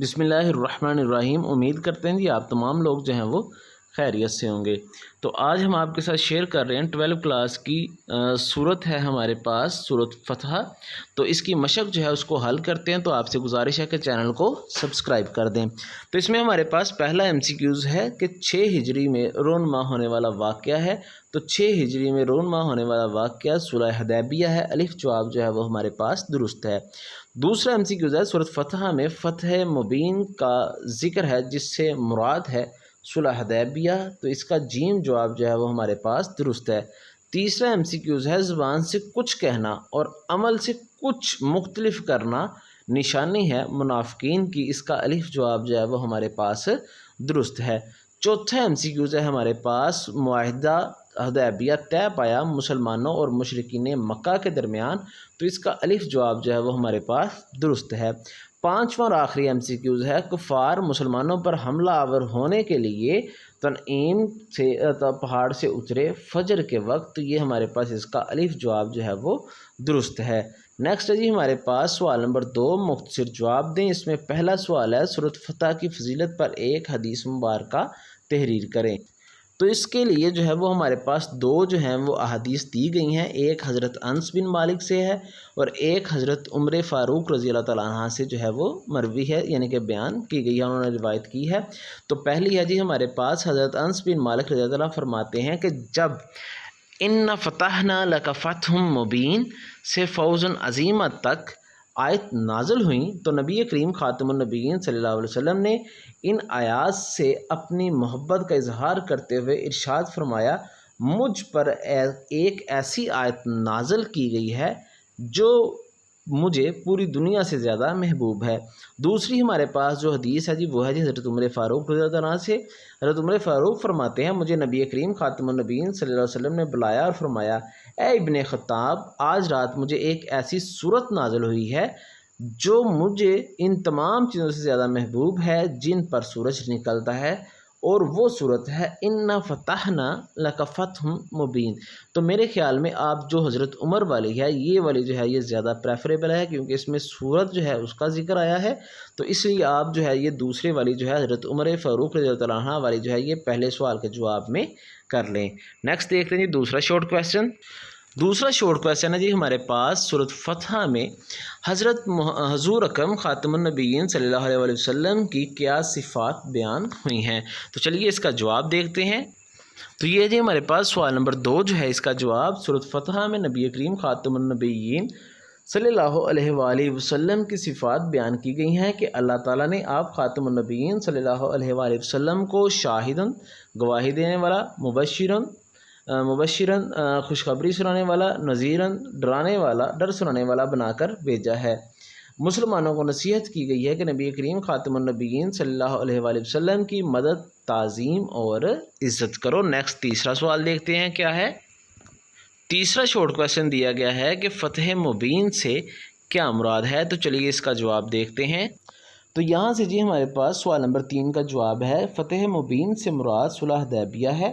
بسم اللہ الرحمن الرحیم۔ امید کرتے ہیں جی آپ تمام لوگ جو ہیں وہ خیریت سے ہوں گے۔ تو آج ہم آپ کے ساتھ شیئر کر رہے ہیں 12 کلاس کی صورت ہے ہمارے پاس، صورت فتح۔ تو اس کی مشق جو ہے اس کو حل کرتے ہیں، تو آپ سے گزارش ہے کہ چینل کو سبسکرائب کر دیں۔ تو اس میں ہمارے پاس پہلا MCQز ہے کہ 6 ہجری میں رونما ہونے والا واقعہ ہے۔ تو 6 ہجری میں رونما ہونے والا واقعہ صلح حدیبیہ ہے۔ الف جواب جو ہے وہ ہمارے پاس درست ہے۔ دوسرا MCQز ہے صورت فتح میں فتح مبین کا ذکر ہے، جس سے مراد ہے صلح حدیبیہ، تو اس کا جیم جواب جو ہے وہ ہمارے پاس درست ہے۔ تیسرا MCQز ہے زبان سے کچھ کہنا اور عمل سے کچھ مختلف کرنا نشانی ہے منافقین کی، اس کا الف جواب جو ہے وہ ہمارے پاس درست ہے۔ چوتھا MCQز ہے ہمارے پاس معاہدہ حدیبیہ طے پایا مسلمانوں اور مشرکین مکہ کے درمیان، تو اس کا الف جواب جو ہے وہ ہمارے پاس درست ہے۔ پانچواں اور آخری MCQز ہے کفار مسلمانوں پر حملہ آور ہونے کے لیے تنعیم سے پہاڑ سے اترے فجر کے وقت، تو یہ ہمارے پاس اس کا الف جواب جو ہے وہ درست ہے۔ نیکسٹ ہے جی ہمارے پاس سوال نمبر 2، مختصر جواب دیں۔ اس میں پہلا سوال ہے صورت فتح کی فضیلت پر ایک حدیث مبارکہ تحریر کریں۔ تو اس کے لیے جو ہے وہ ہمارے پاس دو جو ہیں وہ احادیث دی گئی ہیں، ایک حضرت انس بن مالک سے ہے اور ایک حضرت عمر فاروق رضی اللہ تعالیٰ عنہ سے جو ہے وہ مروی ہے، یعنی کہ بیان کی گئی ہے، انہوں نے روایت کی ہے۔ تو پہلی ہے جی ہمارے پاس حضرت انس بن مالک رضی اللہ تعالیٰ فرماتے ہیں کہ جب ان فتحنا لک فتح مبین سے فوز عظیمہ تک آیت نازل ہوئیں، تو نبی کریم خاتم النبیین صلی اللہ علیہ وسلم نے ان آیات سے اپنی محبت کا اظہار کرتے ہوئے ارشاد فرمایا، مجھ پر ایک ایسی آیت نازل کی گئی ہے جو مجھے پوری دنیا سے زیادہ محبوب ہے۔ دوسری ہمارے پاس جو حدیث ہے جی وہ ہے جی حضرت عمر فاروق رضی اللہ عنہ سے۔ حضرت عمر فاروق فرماتے ہیں، مجھے نبی کریم خاتم النبیین صلی اللہ علیہ وسلم نے بلایا اور فرمایا، اے ابن خطاب، آج رات مجھے ایک ایسی صورت نازل ہوئی ہے جو مجھے ان تمام چیزوں سے زیادہ محبوب ہے جن پر سورج نکلتا ہے، اور وہ صورت ہے انا فتحنا لک فتح مبین۔ تو میرے خیال میں آپ جو حضرت عمر والی ہے، یہ والی جو ہے یہ زیادہ پریفریبل ہے، کیونکہ اس میں صورت جو ہے اس کا ذکر آیا ہے، تو اس لیے آپ جو ہے یہ دوسرے والی جو ہے حضرت عمر فاروق رضی اللہ عنہ والی جو ہے یہ پہلے سوال کے جواب میں کر لیں۔ نیکسٹ دیکھتے ہیں جی دوسرا شارٹ کویسچن۔ دوسرا شارٹ کویسچن ہے جی ہمارے پاس صورت فتح میں حضرت حضور اکرم خاتم النبیین صلی اللہ علیہ وسلم کی کیا صفات بیان ہوئی ہیں؟ تو چلیے اس کا جواب دیکھتے ہیں۔ تو یہ جی ہمارے پاس سوال نمبر 2 جو ہے اس کا جواب، صورت فتح میں نبی کریم خاتم النبیین صلی اللہ علیہ وآلہ وسلم کی صفات بیان کی گئی ہیں کہ اللہ تعالیٰ نے آپ خاتم النبیین صلی اللہ علیہ وآلہ وسلم کو شاہدن گواہی دینے والا، مبشرن خوشخبری سنانے والا، نذیرن ڈرانے والا، ڈر سنانے والا بنا کر بھیجا ہے۔ مسلمانوں کو نصیحت کی گئی ہے کہ نبی کریم خاتم النبیین صلی اللہ علیہ وآلہ وسلم کی مدد، تعظیم اور عزت کرو۔ نیکسٹ تیسرا سوال دیکھتے ہیں کیا ہے۔ تیسرا شارٹ کویسچن دیا گیا ہے کہ فتح مبین سے کیا مراد ہے؟ تو چلیے اس کا جواب دیکھتے ہیں۔ تو یہاں سے جی ہمارے پاس سوال نمبر 3 کا جواب ہے، فتح مبین سے مراد صلح حدیبیہ ہے۔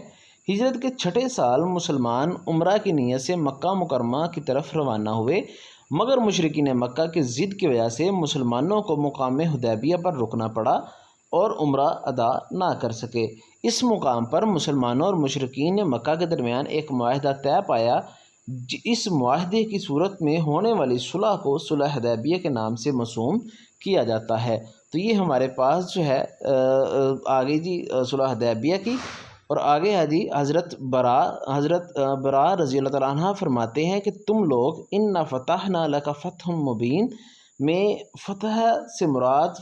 ہجرت کے 6 سال مسلمان عمرہ کی نیت سے مکہ مکرمہ کی طرف روانہ ہوئے، مگر مشرکین مکہ کی ضد کی وجہ سے مسلمانوں کو مقام حدیبیہ پر رکنا پڑا اور عمرہ ادا نہ کر سکے۔ اس مقام پر مسلمانوں اور مشرکین مکہ کے درمیان ایک معاہدہ طے پایا۔ اس معاہدے کی صورت میں ہونے والی صلح کو صلح حدیبیہ کے نام سے موسوم کیا جاتا ہے۔ تو یہ ہمارے پاس جو ہے آگے جی صلح حدیبیہ کی، اور آگے ہے جی حضرت برا رضی اللہ تعالیٰ عنہ فرماتے ہیں کہ تم لوگ انا فتحنا لک فتح مبین میں فتح سے مراد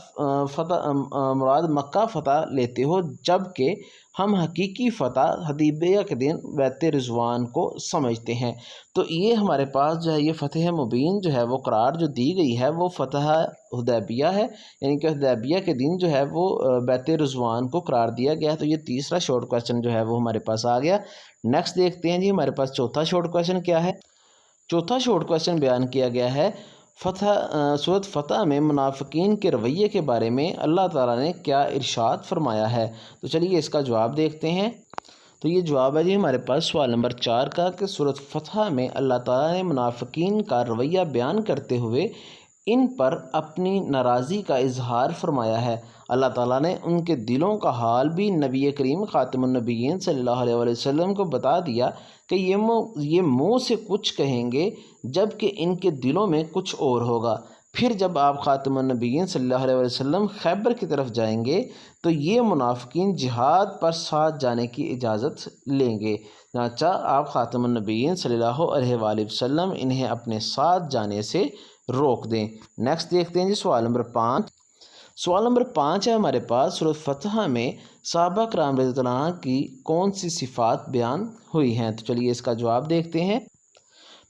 مکہ فتح لیتے ہو، جبکہ ہم حقیقی فتح حدیبیہ کے دن بیت رضوان کو سمجھتے ہیں۔ تو یہ ہمارے پاس جو ہے یہ فتح مبین جو ہے وہ قرار جو دی گئی ہے وہ فتح حدیبیہ ہے، یعنی کہ حدیبیہ کے دن جو ہے وہ بیت رضوان کو قرار دیا گیا ہے۔ تو یہ تیسرا شارٹ کویسچن جو ہے وہ ہمارے پاس آ گیا۔ نیکسٹ دیکھتے ہیں جی ہمارے پاس چوتھا شارٹ کویسچن کیا ہے۔ چوتھا شارٹ کویسچن بیان کیا گیا ہے، صورت فتح میں منافقین کے رویے کے بارے میں اللہ تعالیٰ نے کیا ارشاد فرمایا ہے؟ تو چلیے اس کا جواب دیکھتے ہیں۔ تو یہ جواب ہے جی ہمارے پاس سوال نمبر 4 کا کہ صورت فتح میں اللہ تعالیٰ نے منافقین کا رویہ بیان کرتے ہوئے ان پر اپنی ناراضی کا اظہار فرمایا ہے۔ اللہ تعالیٰ نے ان کے دلوں کا حال بھی نبی کریم خاتم النبیین صلی اللہ علیہ وسلم کو بتا دیا کہ یہ منہ سے کچھ کہیں گے جبکہ ان کے دلوں میں کچھ اور ہوگا۔ پھر جب آپ خاتم النبیین صلی اللہ علیہ وسلم خیبر کی طرف جائیں گے تو یہ منافقین جہاد پر ساتھ جانے کی اجازت لیں گے، چنانچہ آپ خاتم النبیین صلی اللہ علیہ وآلہ وسلم انہیں اپنے ساتھ جانے سے روک دیں۔ نیکسٹ دیکھتے ہیں جی سوال نمبر 5۔ سوال نمبر 5 ہے ہمارے پاس، سورۃ فتح میں صحابہ کرام رضی اللہ عنہ کی کون سی صفات بیان ہوئی ہیں؟ تو چلیے اس کا جواب دیکھتے ہیں۔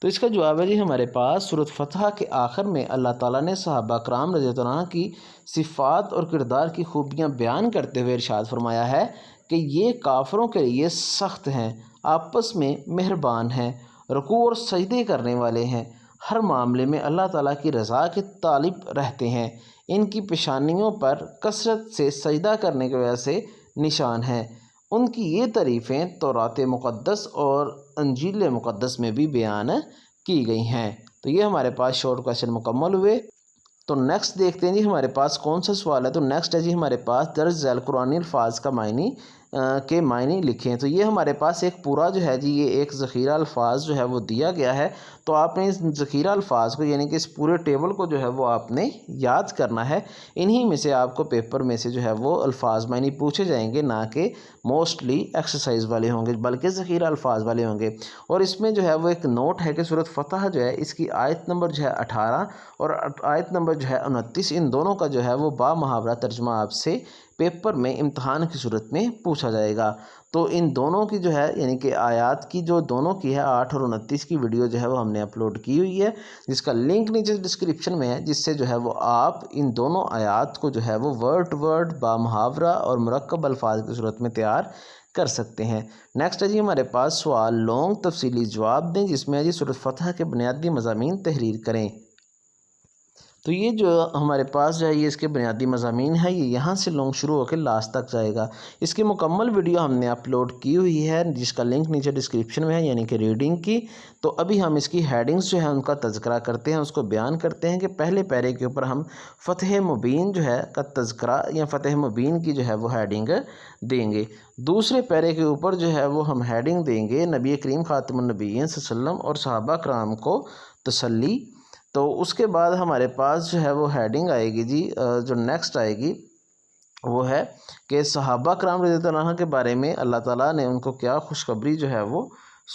تو اس کا جواب ہے جی ہمارے پاس سورۃ فتح کے آخر میں اللہ تعالیٰ نے صحابہ کرام رضی اللہ عنہ کی صفات اور کردار کی خوبیاں بیان کرتے ہوئے ارشاد فرمایا ہے کہ یہ کافروں کے لیے سخت ہیں، آپس میں مہربان ہیں، رکوع اور سجدے کرنے والے ہیں، ہر معاملے میں اللہ تعالیٰ کی رضا کے طالب رہتے ہیں، ان کی پیشانیوں پر کثرت سے سجدہ کرنے کی وجہ سے نشان ہیں۔ ان کی یہ تعریفیں تورات مقدس اور انجیل مقدس میں بھی بیان کی گئی ہیں۔ تو یہ ہمارے پاس شارٹ کویشچن مکمل ہوئے۔ تو نیکسٹ دیکھتے ہیں جی ہمارے پاس کون سا سوال ہے۔ تو نیکسٹ ہے جی ہمارے پاس درج ذیل قرآنی الفاظ کا معنی لکھیں۔ تو یہ ہمارے پاس ایک پورا جو ہے جی یہ ایک ذخیرہ الفاظ جو ہے وہ دیا گیا ہے، تو آپ نے اس ذخیرہ الفاظ کو یعنی کہ اس پورے ٹیبل کو جو ہے وہ آپ نے یاد کرنا ہے۔ انہی میں سے آپ کو پیپر میں سے جو ہے وہ الفاظ معنی پوچھے جائیں گے، نہ کہ موسٹلی ایکسرسائز والے ہوں گے بلکہ ذخیرہ الفاظ والے ہوں گے۔ اور اس میں جو ہے وہ ایک نوٹ ہے کہ سورۃ فتح جو ہے اس کی آیت نمبر جو ہے 18 اور آیت نمبر جو ہے 29، ان دونوں کا جو ہے وہ با محاورہ ترجمہ آپ سے پیپر میں امتحان کی صورت میں پوچھا جائے گا۔ تو ان دونوں کی جو ہے یعنی کہ آیات کی جو دونوں کی ہے 8 اور 29 کی ویڈیو جو ہے وہ ہم نے اپلوڈ کی ہوئی ہے، جس کا لنک نیچے ڈسکرپشن میں ہے، جس سے جو ہے وہ آپ ان دونوں آیات کو جو ہے وہ ورڈ ٹو ورڈ با محاورہ اور مرکب الفاظ کی صورت میں تیار کر سکتے ہیں۔ نیکسٹ ہے جی ہمارے پاس سوال لونگ تفصیلی جواب دیں، جس میں ہے جی سورۃ فتح کے بنیادی مضامین تحریر کریں۔ تو یہ جو ہمارے پاس جو ہے یہ اس کے بنیادی مضامین ہے، یہ یہاں سے لونگ شروع ہو کے لاسٹ تک جائے گا۔ اس کی مکمل ویڈیو ہم نے اپلوڈ کی ہوئی ہے، جس کا لنک نیچے ڈسکرپشن میں ہے، یعنی کہ ریڈنگ کی۔ تو ابھی ہم اس کی ہیڈنگز جو ہے ان کا تذکرہ کرتے ہیں، اس کو بیان کرتے ہیں کہ پہلے پیرے کے اوپر ہم فتح مبین جو ہے کا تذکرہ یا فتح مبین کی جو ہے وہ ہیڈنگ دیں گے۔ دوسرے پیرے کے اوپر جو ہے وہ ہم ہیڈنگ دیں گے نبی کریم خاتم النبیین صلی اللہ علیہ وسلم اور صحابہ کرام کو تسلی۔ تو اس کے بعد ہمارے پاس جو ہے وہ ہیڈنگ آئے گی جی، جو نیکسٹ آئے گی وہ ہے کہ صحابہ کرام رضی اللہ عنہ کے بارے میں اللہ تعالیٰ نے ان کو کیا خوشخبری جو ہے وہ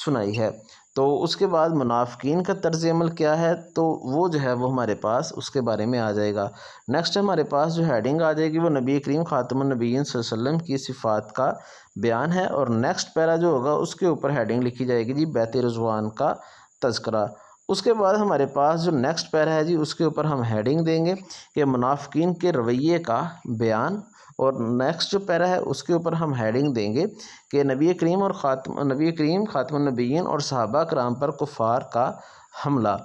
سنائی ہے۔ تو اس کے بعد منافقین کا طرز عمل کیا ہے، تو وہ جو ہے وہ ہمارے پاس اس کے بارے میں آ جائے گا۔ نیکسٹ ہمارے پاس جو ہیڈنگ آ جائے گی وہ نبی کریم خاتم النبیین صلی اللہ علیہ وسلم کی صفات کا بیان ہے، اور نیکسٹ پیرا جو ہوگا اس کے اوپر ہیڈنگ لکھی جائے گی جی بیت رضوان کا تذکرہ۔ اس کے بعد ہمارے پاس جو نیکسٹ پیرا ہے جی اس کے اوپر ہم ہیڈنگ دیں گے کہ منافقین کے رویے کا بیان، اور نیکسٹ جو پیرا ہے اس کے اوپر ہم ہیڈنگ دیں گے کہ نبی کریم خاتم النبیین اور صحابہ کرام پر کفار کا حملہ۔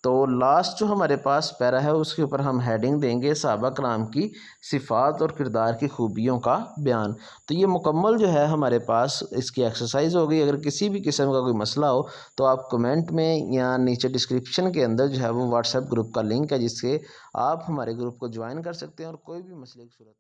تو لاسٹ جو ہمارے پاس پیرا ہے اس کے اوپر ہم ہیڈنگ دیں گے صحابہ کرام کی صفات اور کردار کی خوبیوں کا بیان۔ تو یہ مکمل جو ہے ہمارے پاس اس کی ایکسرسائز ہو گئی۔ اگر کسی بھی قسم کا کوئی مسئلہ ہو تو آپ کمنٹ میں یا نیچے ڈسکرپشن کے اندر جو ہے وہ واٹس ایپ گروپ کا لنک ہے، جس سے آپ ہمارے گروپ کو جوائن کر سکتے ہیں، اور کوئی بھی مسئلے کی صورت